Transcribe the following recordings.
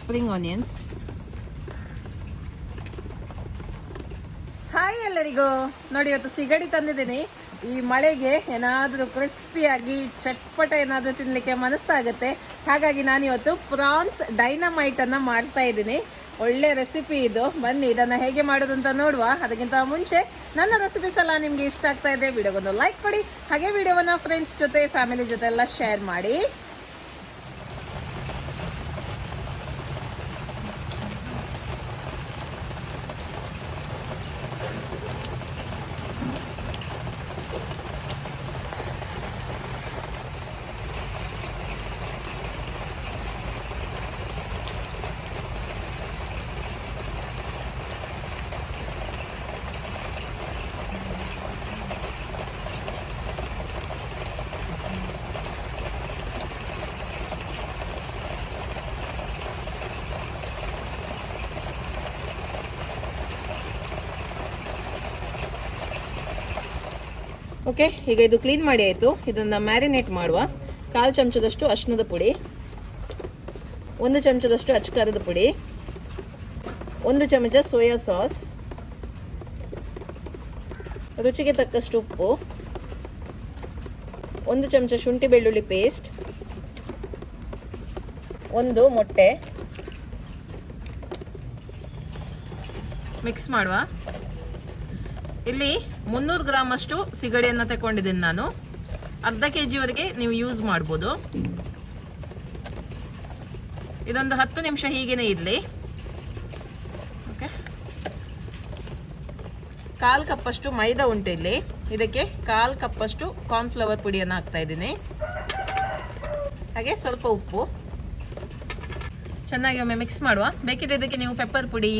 Spring onions. Hi ಎಲ್ಲರಿಗೂ. ನೋಡಿ, ಇವತ್ತು ಸಿಗಡಿ ತಂದಿದ್ದೀನಿ. ಈ ಮಳೆಗೆ ಏನಾದರೂ ಕ್ರಿಸ್ಪಿಯಾಗಿ ಚಟ್ಪಟ ಏನಾದರೂ ತಿನ್ನಲಿಕ್ಕೆ ಮನಸ್ಸಾಗುತ್ತೆ. ಹಾಗಾಗಿ ನಾನಿವತ್ತು ಪ್ರಾನ್ಸ್ ಡೈನಮೈಟ್ ಅನ್ನ ಮಾಡ್ತಾ ಇದ್ದೀನಿ. ಒಳ್ಳೆ ರೆಸಿಪಿ ಇದು. ಬನ್ನಿ ಇದನ್ನ ಹೇಗೆ ಮಾಡೋದು ಅಂತ ನೋಡುವ. ಅದಕ್ಕಿಂತ ಮುಂಚೆ ನನ್ನ ರೆಸಿಪೀಸ್ ಎಲ್ಲ ನಿಮ್ಗೆ ಇಷ್ಟ ಆಗ್ತಾ ಇದೆ, ವಿಡಿಯೋಗೊಂದು ಲೈಕ್ ಕೊಡಿ. ಹಾಗೆ ವಿಡಿಯೋವನ್ನ ಫ್ರೆಂಡ್ಸ್ ಜೊತೆ, ಫ್ಯಾಮಿಲಿ ಜೊತೆ ಎಲ್ಲ ಶೇರ್ ಮಾಡಿ. ಓಕೆ, ಈಗ ಇದು ಕ್ಲೀನ್ ಮಾಡಿ ಆಯಿತು. ಇದನ್ನು ಮ್ಯಾರಿನೇಟ್ ಮಾಡುವ. 1/4 ಚಮಚದಷ್ಟು ಅರಿಶಿಣದ ಪುಡಿ, 1 ಚಮಚದಷ್ಟು ಅಚ್ಚಕಾರದ ಪುಡಿ, 1 ಚಮಚ ಸೋಯಾ ಸಾಸ್, ರುಚಿಗೆ ತಕ್ಕಷ್ಟು ಉಪ್ಪು, 1 ಚಮಚ ಶುಂಠಿ ಬೆಳ್ಳುಳ್ಳಿ ಪೇಸ್ಟ್, 1 ಮೊಟ್ಟೆ. ಮಿಕ್ಸ್ ಮಾಡುವ. ಇಲ್ಲಿ 300 ಗ್ರಾಮ್ ಅಷ್ಟು ಸಿಗಡಿಯನ್ನು ತಗೊಂಡಿದ್ದೀನಿ ನಾನು. ಅರ್ಧ kg ನೀವು ಯೂಸ್ ಮಾಡ್ಬೋದು. ಇದೊಂದು 10 ನಿಮಿಷ ಹೀಗೇನೆ ಇರಲಿ. ಓಕೆ, 1/4 ಕಪ್ ಅಷ್ಟು ಮೈದಾ ಉಂಟು ಇಲ್ಲಿ. ಇದಕ್ಕೆ 1/4 ಕಪ್ ಅಷ್ಟು ಕಾರ್ನ್ಫ್ಲವರ್ ಪುಡಿಯನ್ನು ಹಾಕ್ತಾ ಇದ್ದೀನಿ. ಹಾಗೆ ಸ್ವಲ್ಪ ಉಪ್ಪು. ಚೆನ್ನಾಗಿ ಒಮ್ಮೆ ಮಿಕ್ಸ್ ಮಾಡುವ. ಬೇಕಿದ್ರೆ ಇದಕ್ಕೆ ನೀವು ಪೆಪ್ಪರ್ ಪುಡಿ,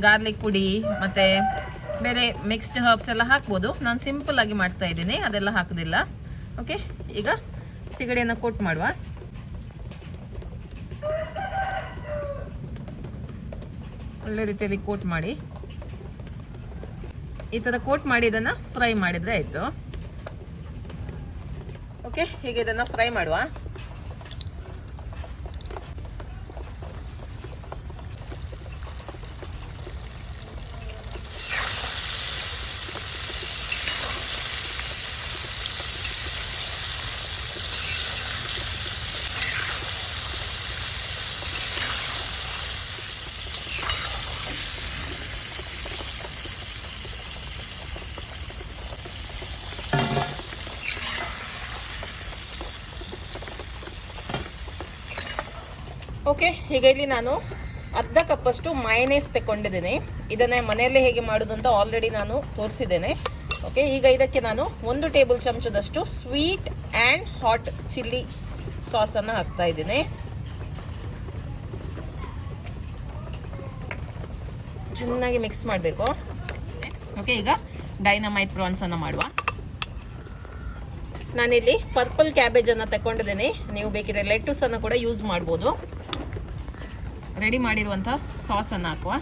ಗಾರ್ಲಿಕ್ ಪುಡಿ ಮತ್ತೆ ಬೇರೆ ಮಿಕ್ಸ್ಡ್ ಹರ್ಬ್ಸ್ ಎಲ್ಲ ಹಾಕ್ಬೋದು. ನಾನು ಸಿಂಪಲ್ ಆಗಿ ಮಾಡ್ತಾ ಇದ್ದೀನಿ, ಅದೆಲ್ಲ ಹಾಕೋದಿಲ್ಲ. ಓಕೆ, ಈಗ ಸಿಗಡಿಯನ್ನು ಕೋಟ್ ಮಾಡುವ. ಒಳ್ಳೆ ರೀತಿಯಲ್ಲಿ ಕೋಟ್ ಮಾಡಿ. ಈ ಥರ ಕೋಟ್ ಮಾಡಿ ಇದನ್ನು ಫ್ರೈ ಮಾಡಿದರೆ ಆಯಿತು. ಓಕೆ, ಹೀಗೆ ಇದನ್ನು ಫ್ರೈ ಮಾಡುವ. ಓಕೆ, ಈಗ ಇಲ್ಲಿ ನಾನು ಅರ್ಧ ಕಪ್ಪಷ್ಟು ಮಯನೇಸ್ ತಗೊಂಡಿದ್ದೀನಿ. ಇದನ್ನೇ ಮನೆಯಲ್ಲೇ ಹೇಗೆ ಮಾಡೋದು ಅಂತ ಆಲ್ರೆಡಿ ನಾನು ತೋರಿಸಿದ್ದೇನೆ. ಓಕೆ, ಈಗ ಇದಕ್ಕೆ ನಾನು 1 ಟೇಬಲ್ ಚಮಚದಷ್ಟು ಸ್ವೀಟ್ ಆ್ಯಂಡ್ ಹಾಟ್ ಚಿಲ್ಲಿ ಸಾಸನ್ನು ಹಾಕ್ತಾ ಇದ್ದೀನಿ. ಚೆನ್ನಾಗಿ ಮಿಕ್ಸ್ ಮಾಡಬೇಕು. ಓಕೆ, ಈಗ ಡೈನಮೈಟ್ ಪ್ರಾನ್ಸನ್ನು ಮಾಡುವ. ನಾನಿಲ್ಲಿ ಪರ್ಪಲ್ ಕ್ಯಾಬೇಜನ್ನು ತಗೊಂಡಿದ್ದೀನಿ. ನೀವು ಬೇಕಿದ್ರೆ ಲೆಟ್ಟುಸನ್ನು ಕೂಡ ಯೂಸ್ ಮಾಡ್ಬೋದು. ರೆಡಿ ಮಾಡಿರುವಂಥ ಸಾಸನ್ನು ಹಾಕುವ.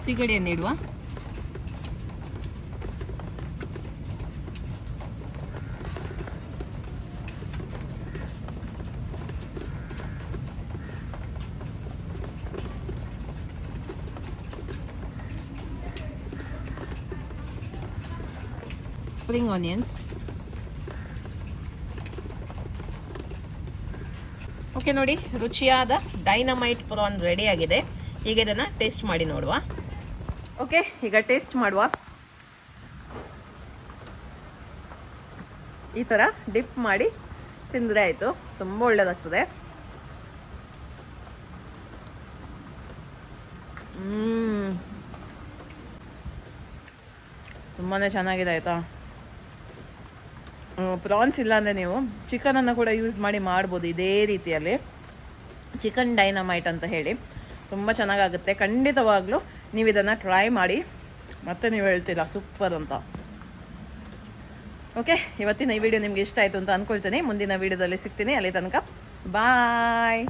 ಸಿಗಡಿಯನ್ನು ಇಡುವ. Spring onions. ಓಕೆ, ನೋಡಿ, ರುಚಿಯಾದ ಡೈನಮೈಟ್ ಪ್ರಾನ್ ರೆಡಿ ಆಗಿದೆ. ಈಗ ಇದನ್ನು ಟೇಸ್ಟ್ ಮಾಡಿ ನೋಡುವ. ಓಕೆ, ಈಗ ಟೇಸ್ಟ್ ಮಾಡುವ. ಈ ಥರ ಡಿಪ್ ಮಾಡಿ ತಿಂದರೆ ಆಯಿತು. ತುಂಬ ಒಳ್ಳೆಯದಾಗ್ತದೆ. ತುಂಬಾ ಚೆನ್ನಾಗಿದೆ ಆಯಿತಾ. ಪ್ರಾನ್ಸ್ ಇಲ್ಲಾಂದರೆ ನೀವು ಚಿಕನನ್ನು ಕೂಡ ಯೂಸ್ ಮಾಡಿ ಮಾಡ್ಬೋದು ಇದೇ ರೀತಿಯಲ್ಲಿ. ಚಿಕನ್ ಡೈನಮೈಟ್ ಅಂತ ಹೇಳಿ ತುಂಬ ಚೆನ್ನಾಗಾಗುತ್ತೆ. ಖಂಡಿತವಾಗ್ಲೂ ನೀವು ಇದನ್ನು ಟ್ರೈ ಮಾಡಿ, ಮತ್ತೆ ನೀವು ಹೇಳ್ತೀರಾ ಸೂಪರ್ ಅಂತ. ಓಕೆ, ಇವತ್ತಿನ ಈ ವಿಡಿಯೋ ನಿಮ್ಗೆ ಇಷ್ಟ ಆಯಿತು ಅಂತ ಅಂದ್ಕೊಳ್ತೀನಿ. ಮುಂದಿನ ವಿಡಿಯೋದಲ್ಲಿ ಸಿಗ್ತೀನಿ. ಅಲ್ಲಿ ತನಕ ಬಾಯ್.